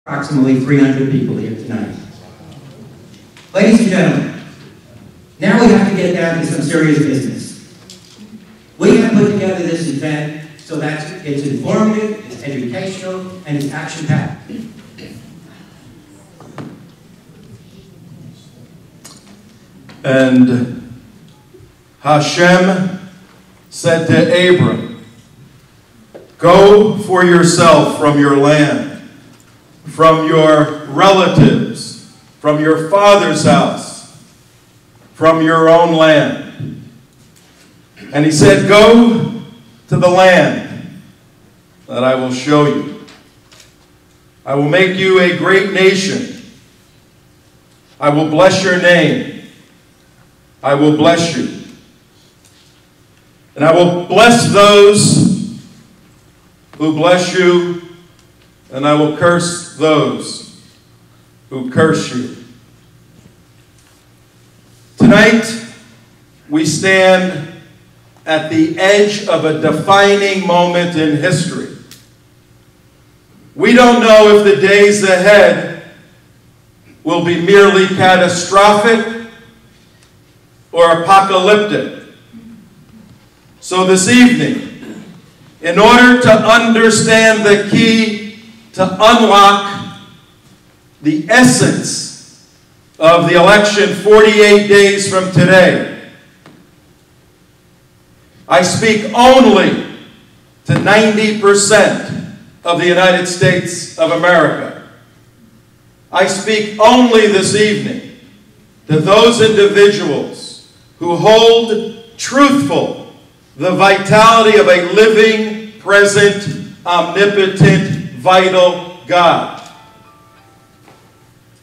Approximately 300 people here tonight. Ladies and gentlemen, now we have to get down to some serious business. We have put together this event so that it's informative, it's educational, and it's action-packed. And Hashem said to Abram, "Go for yourself from your land, from your relatives, from your father's house, from your own land." And he said, "Go to the land that I will show you. I will make you a great nation. I will bless your name. I will bless you. And I will bless those who bless you, and I will curse those who curse you." Tonight, we stand at the edge of a defining moment in history. We don't know if the days ahead will be merely catastrophic or apocalyptic. So this evening, in order to understand the key to unlock the essence of the election 48 days from today, I speak only to 90% of the United States of America. I speak only this evening to those individuals who hold truthful the vitality of a living, present, omnipotent, vital God.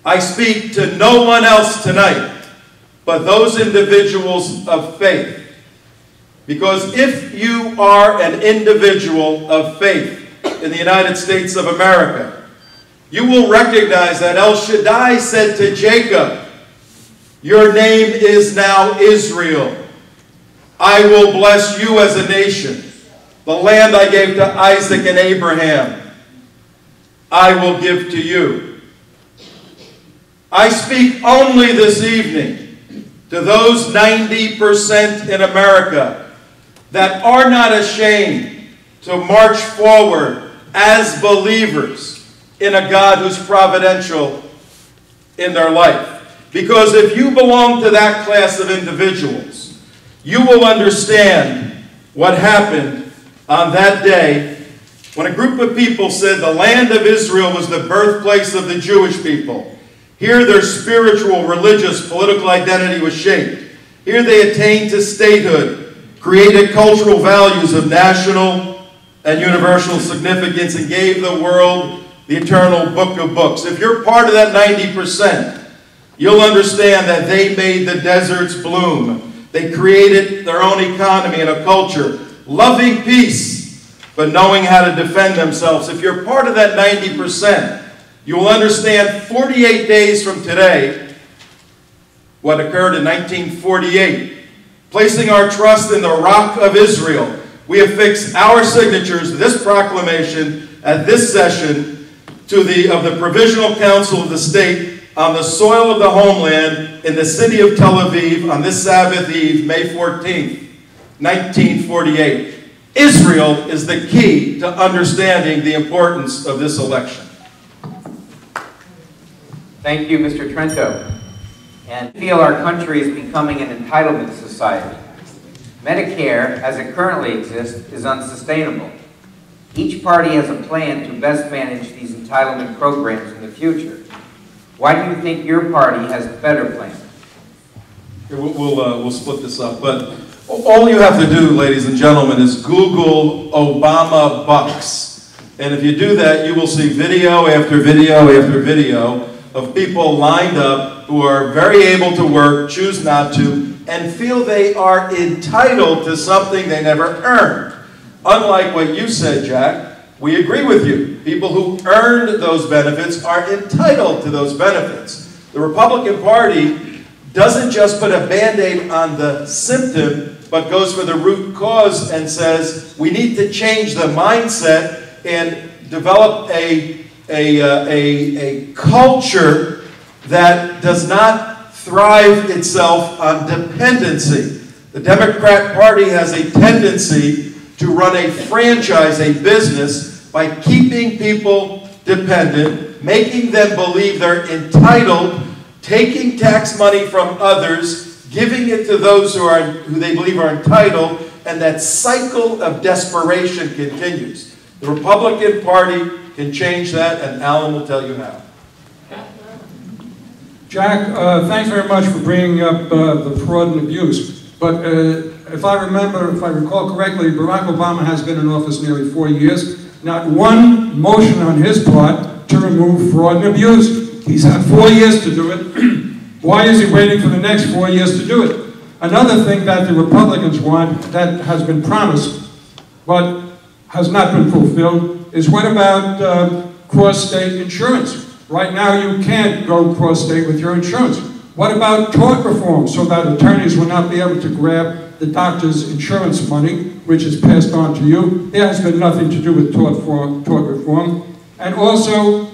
I speak to no one else tonight but those individuals of faith. Because if you are an individual of faith in the United States of America, you will recognize that El Shaddai said to Jacob, "Your name is now Israel. I will bless you as a nation. The land I gave to Isaac and Abraham, I will give to you." I speak only this evening to those 90% in America that are not ashamed to march forward as believers in a God who's providential in their life. Because if you belong to that class of individuals, you will understand what happened on that day when a group of people said the land of Israel was the birthplace of the Jewish people. Here their spiritual, religious, political identity was shaped. Here they attained to statehood, created cultural values of national and universal significance, and gave the world the eternal book of books. If you're part of that 90%, you'll understand that they made the deserts bloom. They created their own economy and a culture, loving peace, but knowing how to defend themselves. If you're part of that 90%, you will understand 48 days from today what occurred in 1948. Placing our trust in the Rock of Israel, we affix our signatures to this proclamation at this session of the Provisional Council of the State on the soil of the homeland in the city of Tel Aviv on this Sabbath Eve, May 14th, 1948. Israel is the key to understanding the importance of this election. Thank you, Mr. Trento. And I feel our country is becoming an entitlement society. Medicare, as it currently exists, is unsustainable. Each party has a plan to best manage these entitlement programs in the future. Why do you think your party has a better plan? Here, we'll split this up, but all you have to do, ladies and gentlemen, is Google Obama bucks. And if you do that, you will see video after video after video of people lined up who are very able to work, choose not to, and feel they are entitled to something they never earned. Unlike what you said, Jack, we agree with you. People who earned those benefits are entitled to those benefits. The Republican Party doesn't just put a Band-Aid on the symptom, but goes for the root cause and says we need to change the mindset and develop a culture that does not thrive itself on dependency. The Democrat Party has a tendency to run a franchise, a business, by keeping people dependent, making them believe they're entitled, taking tax money from others, giving it to those who they believe are entitled, and that cycle of desperation continues. The Republican Party can change that, and Alan will tell you how. Jack, thanks very much for bringing up the fraud and abuse. But if I recall correctly, Barack Obama has been in office nearly 4 years. Not one motion on his part to remove fraud and abuse. He's had 4 years to do it. Why is he waiting for the next 4 years to do it? Another thing that the Republicans want that has been promised but has not been fulfilled is what about cross-state insurance? Right now you can't go cross-state with your insurance. What about tort reform so that attorneys will not be able to grab the doctor's insurance money, which is passed on to you? There has been nothing to do with tort reform. And also,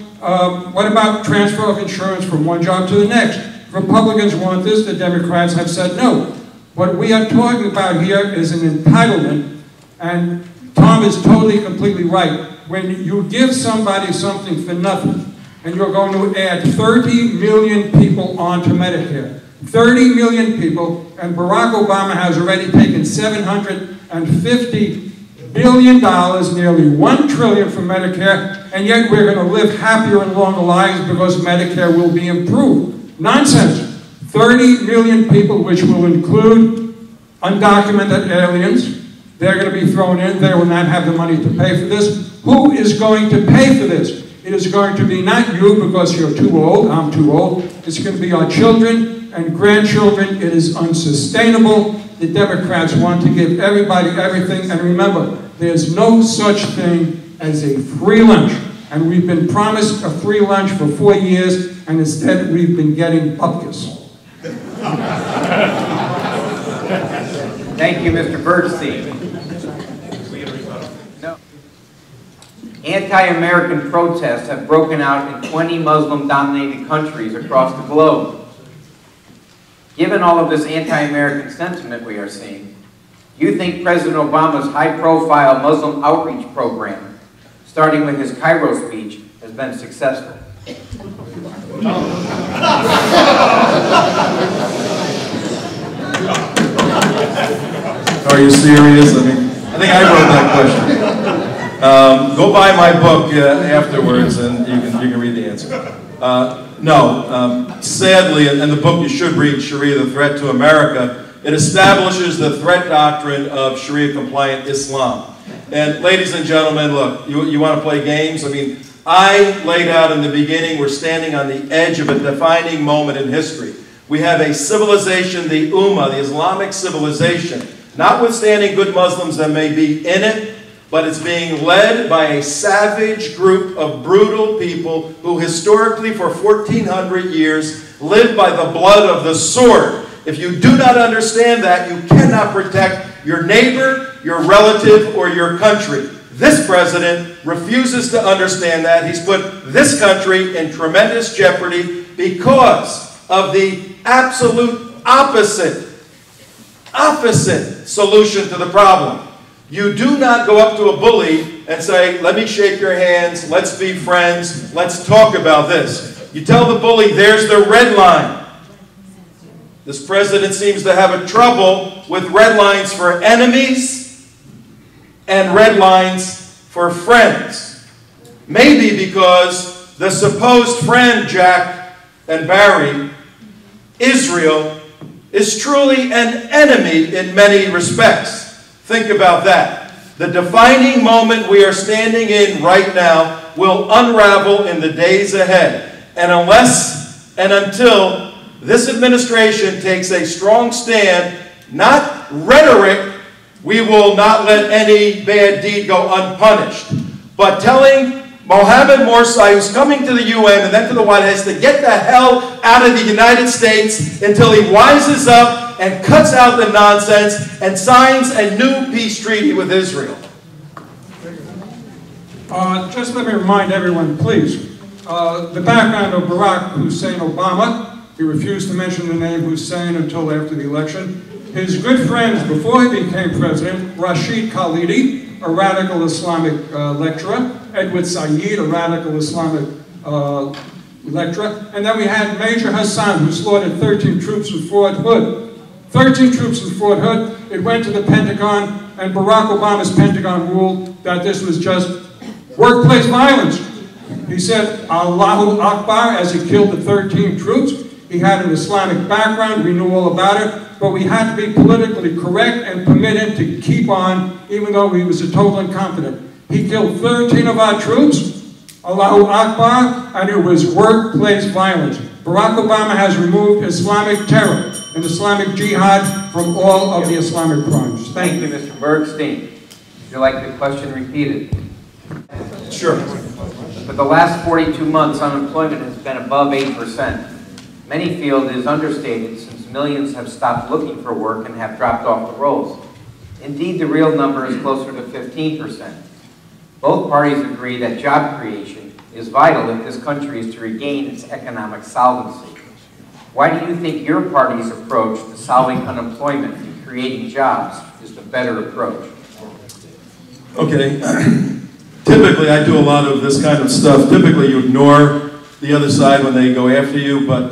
what about transfer of insurance from one job to the next? Republicans want this, the Democrats have said no. What we are talking about here is an entitlement, and Tom is totally, completely right. When you give somebody something for nothing, and you're going to add 30 million people onto Medicare, 30 million people, and Barack Obama has already taken $750 billion, nearly $1 trillion from Medicare, and yet we're going to live happier and longer lives because Medicare will be improved. Nonsense. 30 million people, which will include undocumented aliens. They're going to be thrown in. They will not have the money to pay for this. Who is going to pay for this? It is going to be not you because you're too old. I'm too old. It's going to be our children and grandchildren. It is unsustainable. The Democrats want to give everybody everything. And remember, there's no such thing as a free lunch. And we've been promised a free lunch for 4 years, and instead we've been getting bupkis. Thank you, Mr. Bergstein. No. Anti-American protests have broken out in 20 Muslim-dominated countries across the globe. Given all of this anti-American sentiment we are seeing, do you think President Obama's high-profile Muslim outreach program, starting with his Cairo speech, has been successful? Are you serious? I think I wrote that question. Go buy my book afterwards, and you can read the answer. Sadly, and the book you should read, Sharia: The Threat to America, it establishes the threat doctrine of Sharia-compliant Islam. And ladies and gentlemen, look, you want to play games? I mean, I laid out in the beginning, we're standing on the edge of a defining moment in history. We have a civilization, the Ummah, the Islamic civilization, notwithstanding good Muslims that may be in it, but it's being led by a savage group of brutal people who historically for 1,400 years lived by the blood of the sword. If you do not understand that, you cannot protect your neighbor, your relative, or your country. This president refuses to understand that. He's put this country in tremendous jeopardy because of the absolute opposite solution to the problem. You do not go up to a bully and say, let me shake your hands, let's be friends, let's talk about this. You tell the bully, there's the red line. This president seems to have a trouble with red lines for enemies and red lines for friends. Maybe because the supposed friend, Jack and Barry, Israel, is truly an enemy in many respects. Think about that. The defining moment we are standing in right now will unravel in the days ahead. And unless and until this administration takes a strong stand, not rhetoric, we will not let any bad deed go unpunished. But telling Mohammed Morsi, who's coming to the UN and then to the White House to get the hell out of the United States until he wises up and cuts out the nonsense and signs a new peace treaty with Israel. Just let me remind everyone, please, the background of Barack Hussein Obama. He refused to mention the name Hussein until after the election. His good friends before he became president, Rashid Khalidi, a radical Islamic lecturer, Edward Said, a radical Islamic lecturer, and then we had Major Hassan, who slaughtered 13 troops in Fort Hood. 13 troops in Fort Hood. It went to the Pentagon, and Barack Obama's Pentagon ruled that this was just workplace violence. He said, Allahu Akbar, as he killed the 13 troops. He had an Islamic background, we knew all about it, but we had to be politically correct and permit him to keep on, even though he was a total incompetent. He killed 13 of our troops, Allahu Akbar, and it was workplace violence. Barack Obama has removed Islamic terror and Islamic jihad from all of the Islamic crimes. Thank you, Mr. Bergstein. Would you like the question repeated? Sure. For the last 42 months, unemployment has been above 8%. Many feel it is understated since millions have stopped looking for work and have dropped off the rolls. Indeed, the real number is closer to 15%. Both parties agree that job creation is vital if this country is to regain its economic solvency. Why do you think your party's approach to solving unemployment and creating jobs is the better approach? Okay. Typically, I do a lot of this kind of stuff. Typically, you ignore the other side when they go after you, but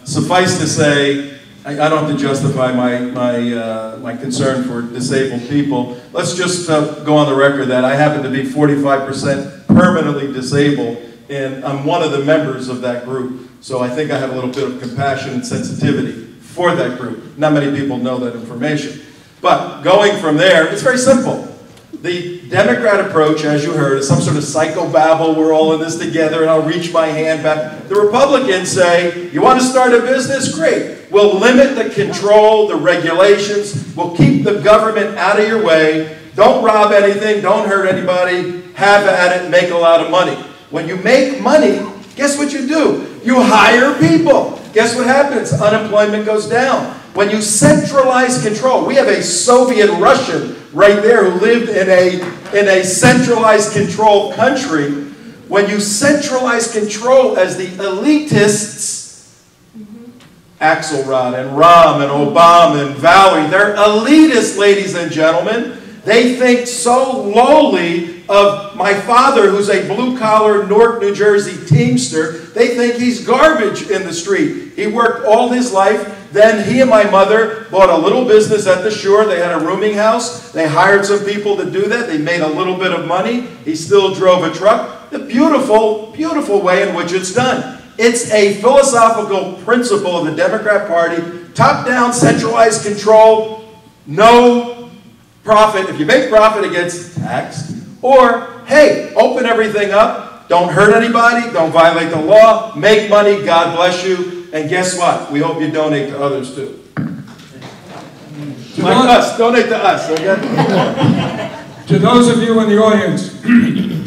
suffice to say, I don't have to justify my concern for disabled people. Let's just go on the record that I happen to be 45% permanently disabled, and I'm one of the members of that group. So I think I have a little bit of compassion and sensitivity for that group. Not many people know that information. But going from there, it's very simple. The Democrat approach, as you heard, is some sort of psychobabble, we're all in this together and I'll reach my hand back. The Republicans say, you want to start a business? Great. We'll limit the control, the regulations, we'll keep the government out of your way, don't rob anything, don't hurt anybody, have at it, make a lot of money. When you make money, guess what you do? You hire people. Guess what happens? Unemployment goes down. When you centralize control, we have a Soviet Russian right there who lived in a centralized control country. When you centralize control as the elitists, Axelrod and Rahm and Obama and Valerie, they're elitists, ladies and gentlemen. They think so lowly of my father, who's a blue-collar Newark, New Jersey teamster. They think he's garbage in the street. He worked all his life. Then he and my mother bought a little business at the shore. They had a rooming house. They hired some people to do that. They made a little bit of money. He still drove a truck. The beautiful, beautiful way in which it's done. It's a philosophical principle of the Democrat Party. Top-down, centralized control, no profit. If you make profit, it gets taxed. Or, hey, open everything up. Don't hurt anybody. Don't violate the law. Make money. God bless you. And guess what? We hope you donate to others too. Like us. Donate to us. Okay? To those of you in the audience,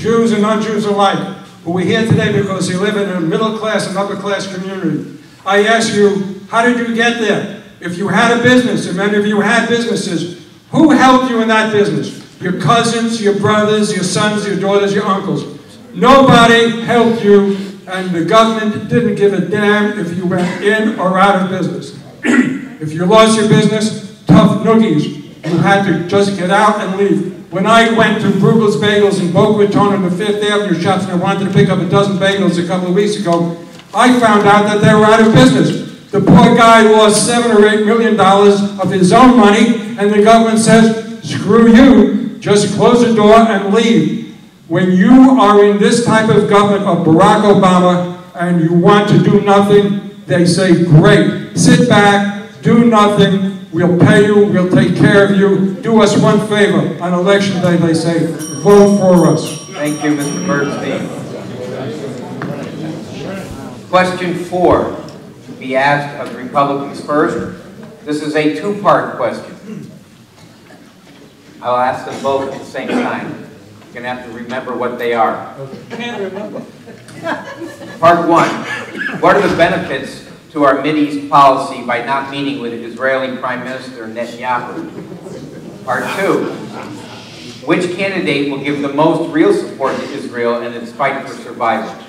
Jews and non-Jews alike, who are here today because you live in a middle-class and upper-class community, I ask you, how did you get there? If you had a business, and many of you had businesses, who helped you in that business? Your cousins, your brothers, your sons, your daughters, your uncles. Nobody helped you, and the government didn't give a damn if you went in or out of business. If you lost your business, tough noogies. You had to just get out and leave. When I went to Brueggel's Bagels in Boca Raton in the 5th Avenue shops and I wanted to pick up a dozen bagels a couple of weeks ago, I found out that they were out of business. The poor guy lost $7 or $8 million of his own money, and the government says, screw you, just close the door and leave. When you are in this type of government of Barack Obama and you want to do nothing, they say, great, sit back, do nothing, we'll pay you, we'll take care of you, do us one favor. On election day, they say, vote for us. Thank you, Mr. Bergstein. Question 4 to be asked of the Republicans first. This is a two-part question. I'll ask them both at the same time. You're going to have to remember what they are. Can't remember. Part 1. What are the benefits to our Mideast policy by not meeting with Israeli Prime Minister Netanyahu? Part 2. Which candidate will give the most real support to Israel and its fight for survival?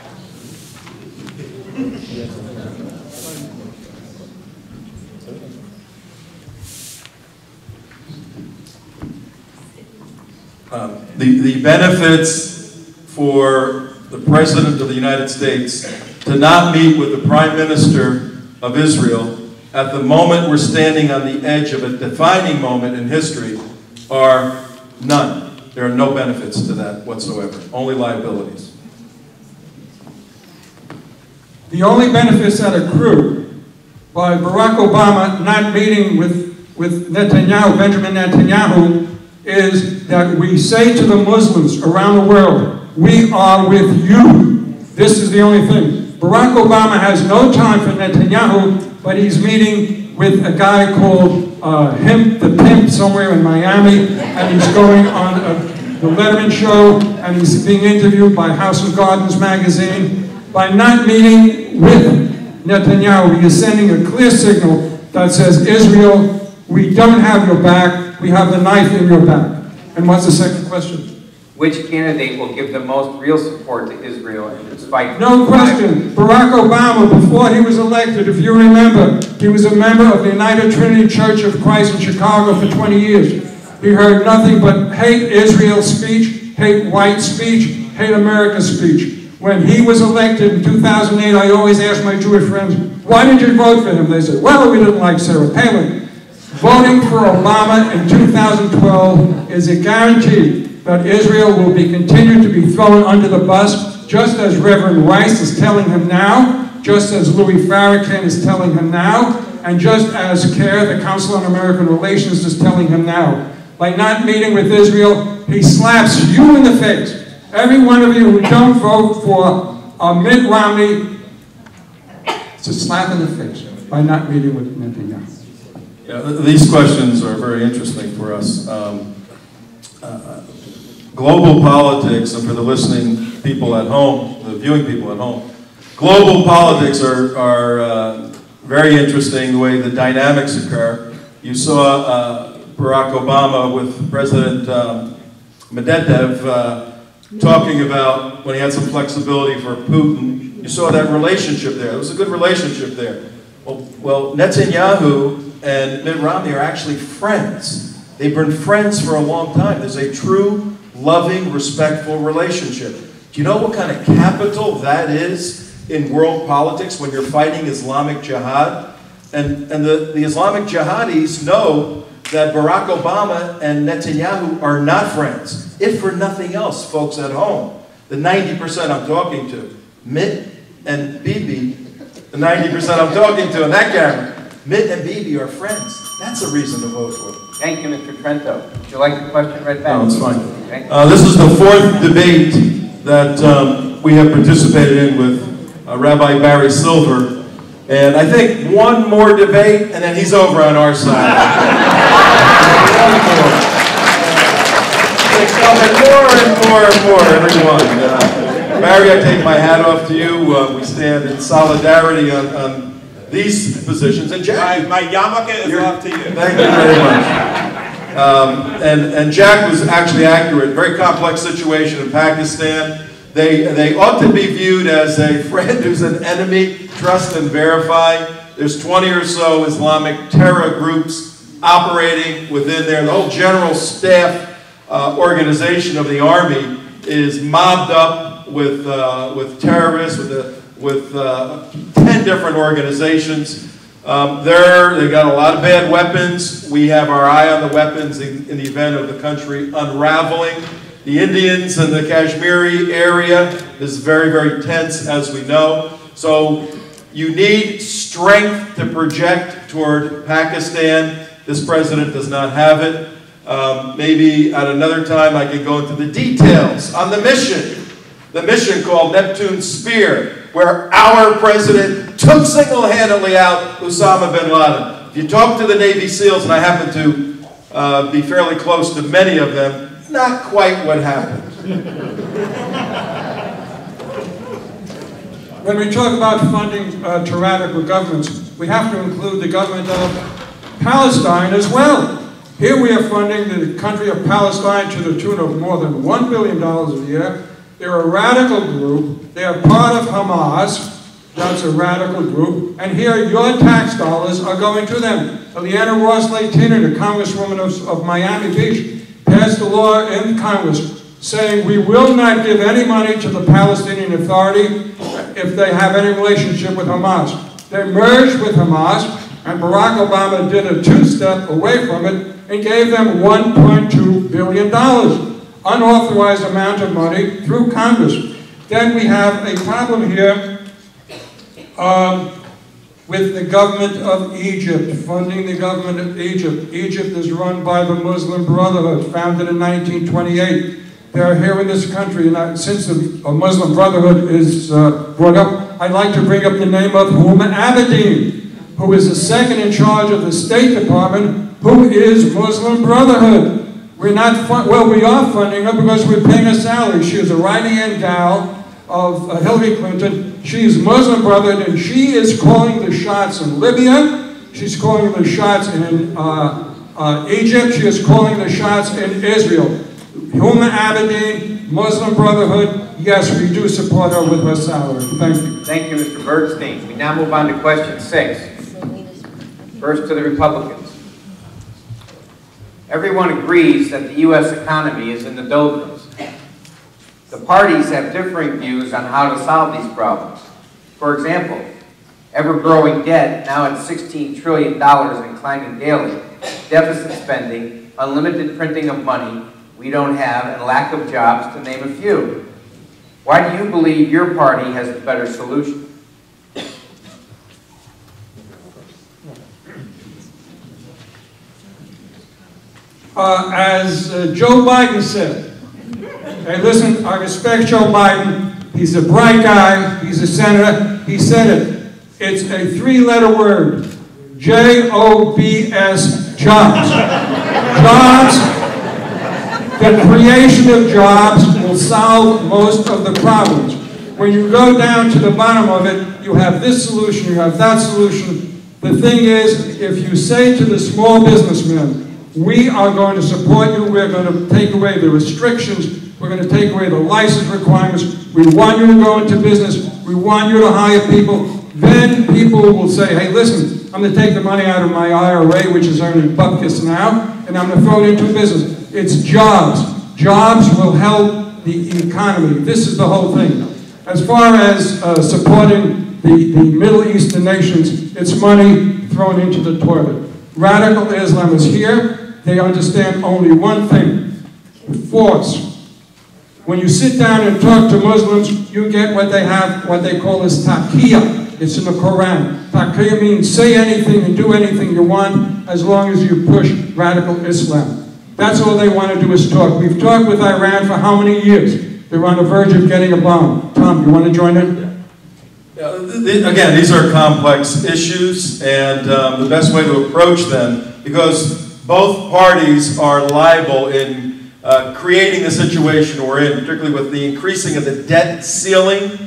The benefits for the President of the United States to not meet with the Prime Minister of Israel at the moment we're standing on the edge of a defining moment in history are none. There are no benefits to that whatsoever, only liabilities. The only benefits that accrue by Barack Obama not meeting with Netanyahu, Benjamin Netanyahu, is that we say to the Muslims around the world, we are with you. This is the only thing. Barack Obama has no time for Netanyahu, but he's meeting with a guy called the Pimp somewhere in Miami, and he's going on the Letterman show, and he's being interviewed by House of Gardens magazine. By not meeting with Netanyahu, he is sending a clear signal that says, Israel, we don't have your back. We have the knife in your back. And what's the second question? Which candidate will give the most real support to Israel in its fight? No question. Barack Obama, before he was elected, if you remember, he was a member of the United Trinity Church of Christ in Chicago for 20 years. He heard nothing but hate Israel speech, hate white speech, hate America speech. When he was elected in 2008, I always asked my Jewish friends, why did you vote for him? They said, well, we didn't like Sarah Palin. Voting for Obama in 2012 is a guarantee that Israel will be continued to be thrown under the bus, just as Reverend Rice is telling him now, just as Louis Farrakhan is telling him now, and just as CARE, the Council on American Relations, is telling him now. By not meeting with Israel, he slaps you in the face. Every one of you who don't vote for Mitt Romney, it's a slap in the face by not meeting with Netanyahu. Yeah, these questions are very interesting for us. Global politics, and for the listening people at home, the viewing people at home, global politics are very interesting, the way the dynamics occur. You saw Barack Obama with President Medvedev talking about when he had some flexibility for Putin. You saw that relationship there. It was a good relationship there. Well, Netanyahu and Mitt Romney are actually friends. They've been friends for a long time. There's a true, loving, respectful relationship. Do you know what kind of capital that is in world politics when you're fighting Islamic jihad? And the Islamic jihadis know that Barack Obama and Netanyahu are not friends. If for nothing else, folks at home, the 90% I'm talking to, Mitt and Bibi, the 90% I'm talking to in that camera, Mitt and Bibi are friends. That's a reason to vote for them. Thank you, Mr. Trento. Would you like the question read back? No, it's fine. Okay. This is the fourth debate that we have participated in with Rabbi Barry Silver. And I think one more debate, and then he's over on our side. One more. It's coming more everyone. Barry, I take my hat off to you. We stand in solidarity on these positions. And Jack, my yarmulke is off to you. Thank you very much. And Jack was actually accurate. Very complex situation in Pakistan. They ought to be viewed as a friend who's an enemy. Trust and verify. There's 20 or so Islamic terror groups operating within there. The whole general staff organization of the army is mobbed up with terrorists, with 10 different organizations. They got a lot of bad weapons. We have our eye on the weapons in the event of the country unraveling. The Indians in the Kashmiri area is very, very tense, as we know. So you need strength to project toward Pakistan. This president does not have it. Maybe at another time I can go into the details on the mission called Neptune's Spear, where our president took single-handedly out Osama bin Laden. If you talk to the Navy SEALs, and I happen to be fairly close to many of them, not quite what happened. When we talk about funding tyrannical governments, we have to include the government of Palestine as well. Here we are funding the country of Palestine to the tune of more than $1 billion a year. They're a radical group. They are part of Hamas. That's a radical group. And here your tax dollars are going to them. Eliana Ross-Latina, the Congresswoman of Miami Beach, passed a law in Congress saying we will not give any money to the Palestinian Authority if they have any relationship with Hamas. They merged with Hamas, and Barack Obama did a two-step away from it and gave them $1.2 billion, unauthorized amount of money through Congress. Then we have a problem here with the government of Egypt, funding the government of Egypt. Egypt is run by the Muslim Brotherhood, founded in 1928. They are here in this country, and since the Muslim Brotherhood is brought up, I'd like to bring up the name of Huma Abedin, who is the second in charge of the State Department, who is Muslim Brotherhood. We're not, we are funding her because we're paying her salary. She is a right-hand gal of Hillary Clinton. She's Muslim Brotherhood, and she is calling the shots in Libya. She's calling the shots in Egypt. She is calling the shots in Israel. Huma Abedin, Muslim Brotherhood, yes, we do support her with her salary. Thank you. Thank you, Mr. Bergstein. We now move on to question 6. First to the Republicans. Everyone agrees that the U.S. economy is in the doldrums. The parties have differing views on how to solve these problems. For example, ever-growing debt, now at $16 trillion and climbing daily, deficit spending, unlimited printing of money we don't have, and lack of jobs, to name a few. Why do you believe your party has a better solution? As Joe Biden said, hey, listen, I respect Joe Biden. He's a bright guy. He's a senator. He said it. It's a 3-letter word. J-O-B-S, jobs. Jobs. The creation of jobs will solve most of the problems. When you go down to the bottom of it, you have this solution, you have that solution. The thing is, if you say to the small businessmen, we are going to support you, we're going to take away the restrictions, we're going to take away the license requirements, we want you to go into business, we want you to hire people, then people will say, hey, listen, I'm going to take the money out of my IRA, which is earning bupkis now, and I'm going to throw it into business. It's jobs. Jobs will help the economy. This is the whole thing. As far as supporting the Middle Eastern nations, it's money thrown into the toilet. Radical Islam is here. They understand only one thing, force. When you sit down and talk to Muslims, you get what they have, what they call as taqiyya. It's in the Quran. Taqiyya means say anything and do anything you want as long as you push radical Islam. That's all they want to do is talk. We've talked with Iran for how many years? They're on the verge of getting a bomb. Tom, you want to join in? Again, these are complex issues, and the best way to approach them, because both parties are liable in creating the situation we're in, particularly with the increasing of the debt ceiling.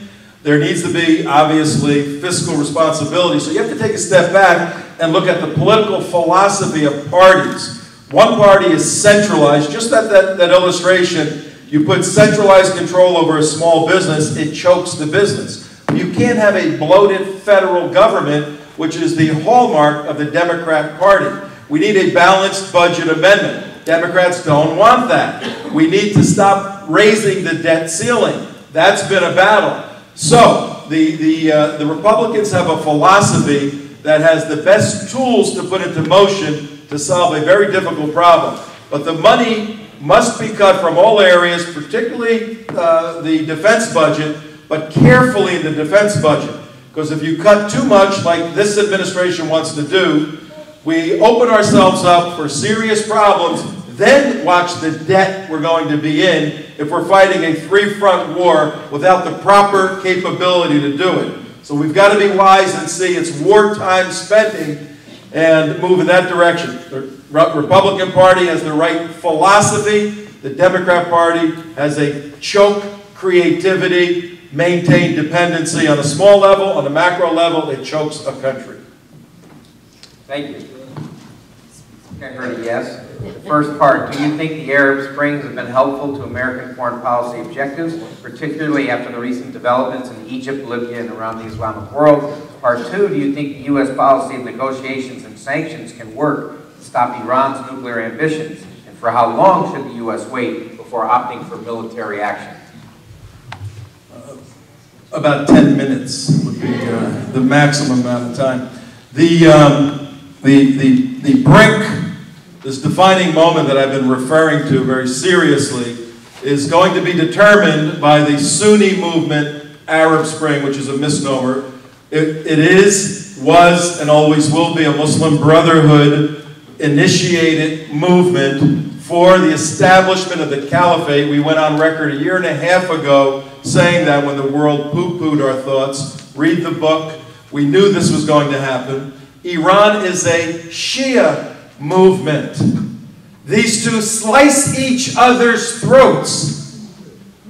There needs to be, obviously, fiscal responsibility. So you have to take a step back and look at the political philosophy of parties. One party is centralized. Just that illustration, you put centralized control over a small business, it chokes the business. You can't have a bloated federal government, which is the hallmark of the Democrat Party. We need a balanced budget amendment. Democrats don't want that. We need to stop raising the debt ceiling. That's been a battle. So the Republicans have a philosophy that has the best tools to put into motion to solve a very difficult problem. But the money must be cut from all areas, particularly the defense budget, but carefully in the defense budget. Because if you cut too much, like this administration wants to do, we open ourselves up for serious problems, then watch the debt we're going to be in if we're fighting a three-front war without the proper capability to do it. So we've got to be wise and see it's wartime spending and move in that direction. The Republican Party has the right philosophy. The Democrat Party has a choke creativity, maintain dependency on a small level, on a macro level, it chokes a country. Thank you. I heard a yes. The first part, do you think the Arab Springs have been helpful to American foreign policy objectives, particularly after the recent developments in Egypt, Libya, and around the Islamic world? Part two, do you think the U.S. policy of negotiations and sanctions can work to stop Iran's nuclear ambitions? And for how long should the U.S. wait before opting for military action? About 10 minutes would be the maximum amount of time. The brink, this defining moment that I've been referring to very seriously, is going to be determined by the Sunni movement, Arab Spring, which is a misnomer. It is, was, and always will be a Muslim Brotherhood initiated movement for the establishment of the caliphate. We went on record a year and a half ago saying that when the world poo-pooed our thoughts. Read the book. We knew this was going to happen. Iran is a Shia movement. These two slice each other's throats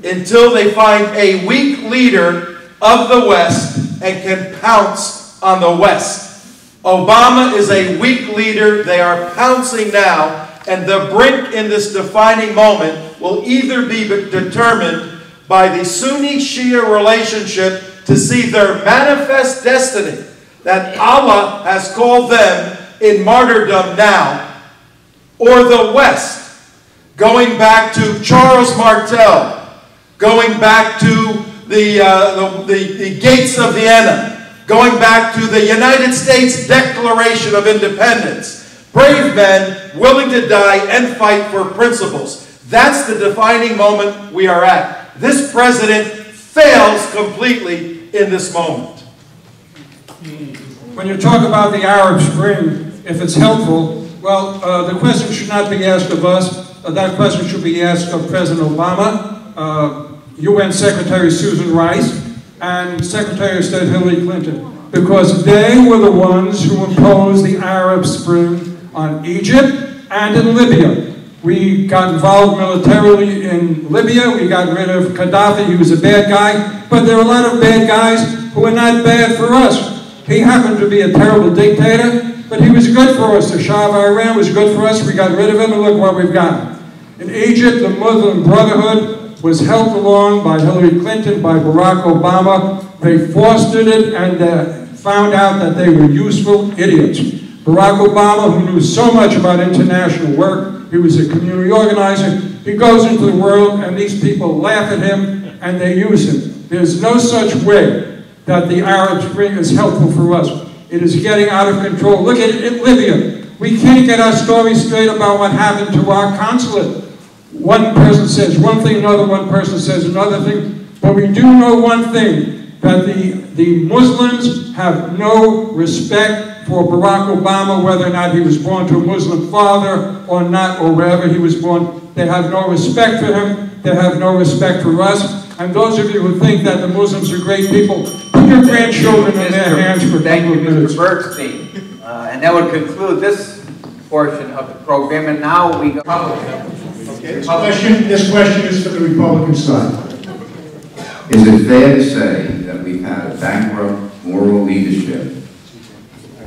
until they find a weak leader of the West and can pounce on the West. Obama is a weak leader. They are pouncing now, and the brink in this defining moment will either be determined by the Sunni-Shia relationship to see their manifest destiny that Allah has called them in martyrdom now, or the West, going back to Charles Martel, going back to the gates of Vienna, going back to the United States Declaration of Independence. Brave men willing to die and fight for principles. That's the defining moment we are at. This president fails completely in this moment. When you talk about the Arab Spring, if it's helpful, well, the question should not be asked of us. That question should be asked of President Obama, UN Secretary Susan Rice, and Secretary of State Hillary Clinton, because they were the ones who imposed the Arab Spring on Egypt and in Libya. We got involved militarily in Libya. We got rid of Gaddafi. He was a bad guy. But there are a lot of bad guys who are not bad for us. He happened to be a terrible dictator, but he was good for us. The Shah of Iran was good for us. We got rid of him, and look what we've got. In Egypt, the Muslim Brotherhood was helped along by Hillary Clinton, by Barack Obama. They fostered it and found out that they were useful idiots. Barack Obama, who knew so much about international work, he was a community organizer, he goes into the world and these people laugh at him and they use him. There's no such way that the Arab Spring is helpful for us. It is getting out of control. Look at Libya. We can't get our story straight about what happened to our consulate. One person says one thing, another one person says another thing. But we do know one thing, that the Muslims have no respect for Barack Obama, whether or not he was born to a Muslim father or not, or wherever he was born. They have no respect for him. They have no respect for us. And those of you who think that the Muslims are great people, put your grandchildren in their hands for Thank you, Mr. Bergstein. And that would conclude this portion of the program. And now we go. Okay. This question is for the Republican side. Is it fair to say that we've had a bankrupt moral leadership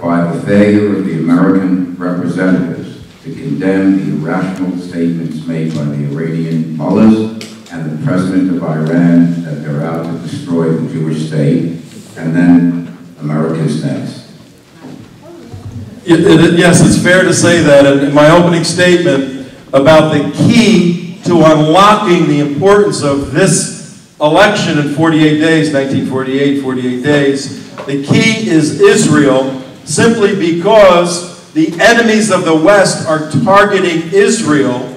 by the failure of the American representatives to condemn the irrational statements made by the Iranian mullahs and the president of Iran that they're out to destroy the Jewish state, and then America's next? Yes, it's fair to say that. And in my opening statement about the key to unlocking the importance of this election in 48 days, 1948, 48 days, the key is Israel, simply because the enemies of the West are targeting Israel,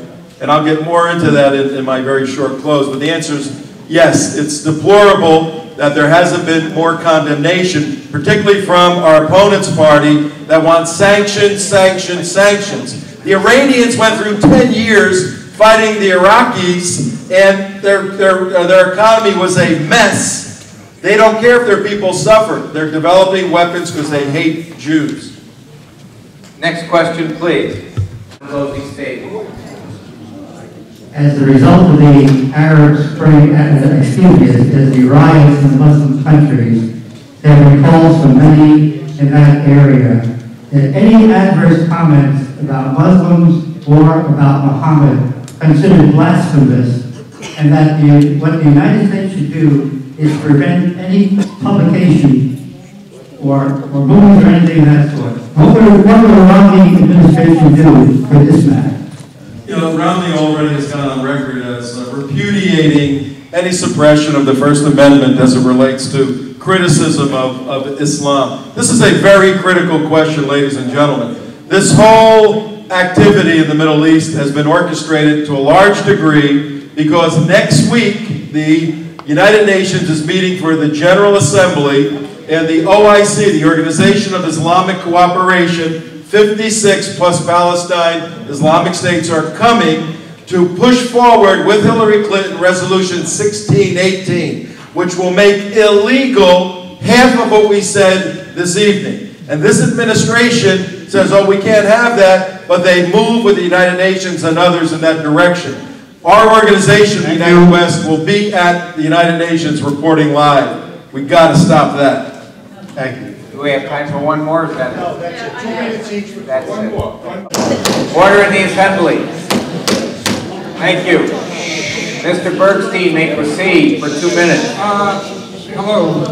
and I'll get more into that in my very short close, but the answer is yes, it's deplorable that there hasn't been more condemnation, particularly from our opponent's party that wants sanctions, sanctions, sanctions. The Iranians went through 10 years fighting the Iraqis, and their economy was a mess. They don't care if their people suffer. They're developing weapons because they hate Jews. Next question, please. Closing statement. as a result of the Arab Spring, as the riots in the Muslim countries, there have been calls from many in that area that any adverse comments about Muslims or about Muhammad considered blasphemous, and that what the United States should do is prevent any publication or movies or anything of that sort. What will the Romney administration do for this matter? You know, Romney already has gone on record as repudiating any suppression of the First Amendment as it relates to criticism of Islam. This is a very critical question, ladies and gentlemen. This whole activity in the Middle East has been orchestrated to a large degree because next week the United Nations is meeting for the General Assembly, and the OIC, the Organization of Islamic Cooperation, 56 plus Palestine Islamic states are coming to push forward with Hillary Clinton Resolution 1618, which will make illegal half of what we said this evening. And this administration says, oh, we can't have that, but they move with the United Nations and others in that direction. Our organization, the United West, will be at the United Nations reporting live. We've got to stop that. Thank you. Do we have time for one more? Is that No, that's it. 2 minutes each. That's One it. more. Order in the assembly. Thank you. Mr. Bergstein may proceed for 2 minutes. Hello.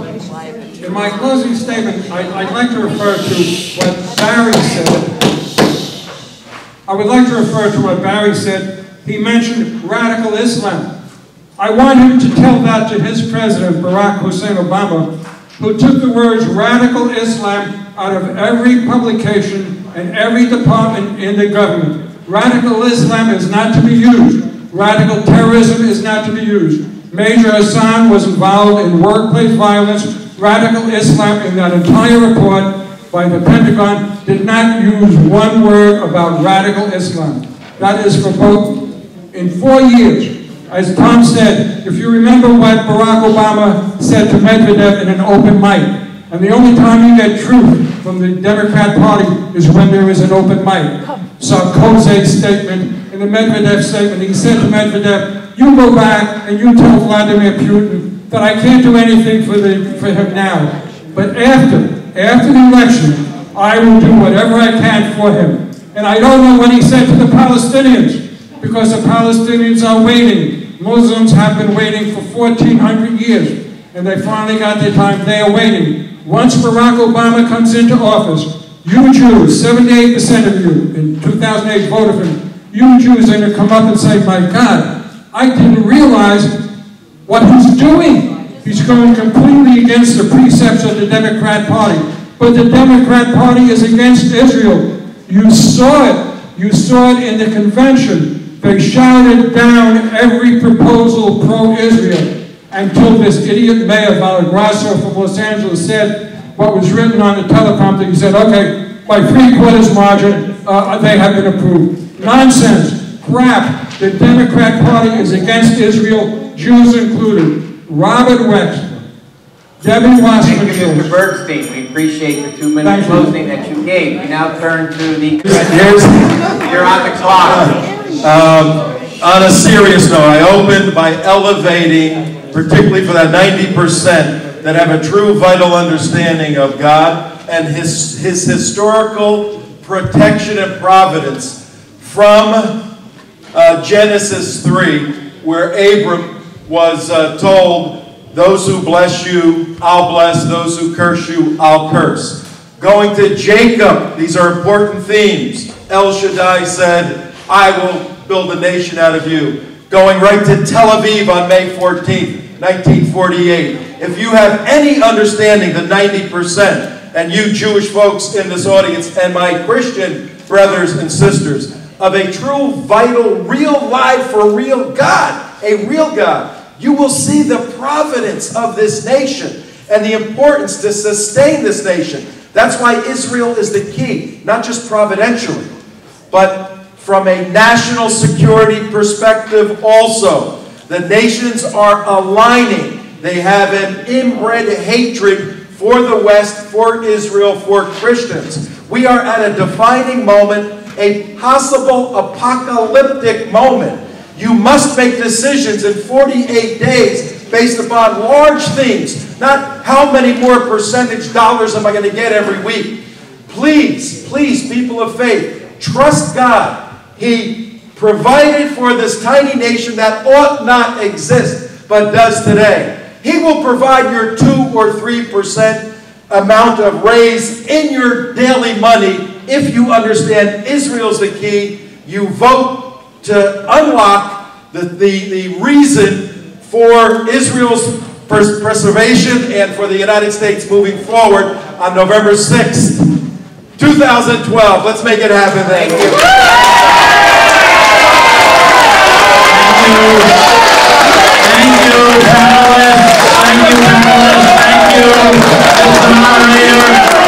In my closing statement, I'd like to refer to what Barry said. I would like to refer to what Barry said. He mentioned radical Islam. I want him to tell that to his president, Barack Hussein Obama, who took the words radical Islam out of every publication and every department in the government. Radical Islam is not to be used. Radical terrorism is not to be used. Major Hassan was involved in workplace violence. Radical Islam in that entire report by the Pentagon did not use one word about radical Islam. That is verboten. In 4 years, as Tom said, if you remember what Barack Obama said to Medvedev in an open mic, and the only time you get truth from the Democrat Party is when there is an open mic. Sarkozy's statement, in the Medvedev statement, he said to Medvedev, you go back and you tell Vladimir Putin that I can't do anything for him now. But after the election, I will do whatever I can for him. And I don't know what he said to the Palestinians, because the Palestinians are waiting. Muslims have been waiting for 1,400 years, and they finally got their time. They are waiting. Once Barack Obama comes into office, you Jews, 78% of you in 2008 voted for him, you Jews are going to come up and say, my God, I didn't realize what he's doing. He's going completely against the precepts of the Democrat Party. But the Democrat Party is against Israel. You saw it. You saw it in the convention. They shouted down every proposal pro-Israel until this idiot mayor, Valagrasso from Los Angeles, said what was written on the teleprompter. He said, okay, by 3/4 margin, they have been approved. Nonsense. Crap. The Democrat Party is against Israel, Jews included. Robert Wexler, Debbie Wasserman. Thank you, Mr. Bergstein. We appreciate the 2-minute closing that you gave. We now turn to the... You're on the clock. On a serious note, I opened by elevating, particularly for that 90% that have a true vital understanding of God and his historical protection and providence from Genesis 3, where Abram was told, those who bless you, I'll bless. Those who curse you, I'll curse. Going to Jacob, these are important themes. El Shaddai said, I will build a nation out of you. Going right to Tel Aviv on May 14th, 1948. If you have any understanding, the 90%, and you Jewish folks in this audience, and my Christian brothers and sisters, of a true, vital, real life for real God, a real God, you will see the providence of this nation and the importance to sustain this nation. That's why Israel is the key, not just providentially, but from a national security perspective also. The nations are aligning. They have an inbred hatred for the West, for Israel, for Christians. We are at a defining moment, a possible apocalyptic moment. You must make decisions in 48 days based upon large things, not how many more percentage dollars am I going to get every week. Please, please, people of faith, trust God. He provided for this tiny nation that ought not exist, but does today. He will provide your 2 or 3% amount of raise in your daily money if you understand Israel's the key. You vote to unlock the reason for Israel's preservation and for the United States moving forward on November 6th, 2012. Let's make it happen. Thank you. Thank you, panelists. Thank you, panelists. Thank you, Mr. Moderator.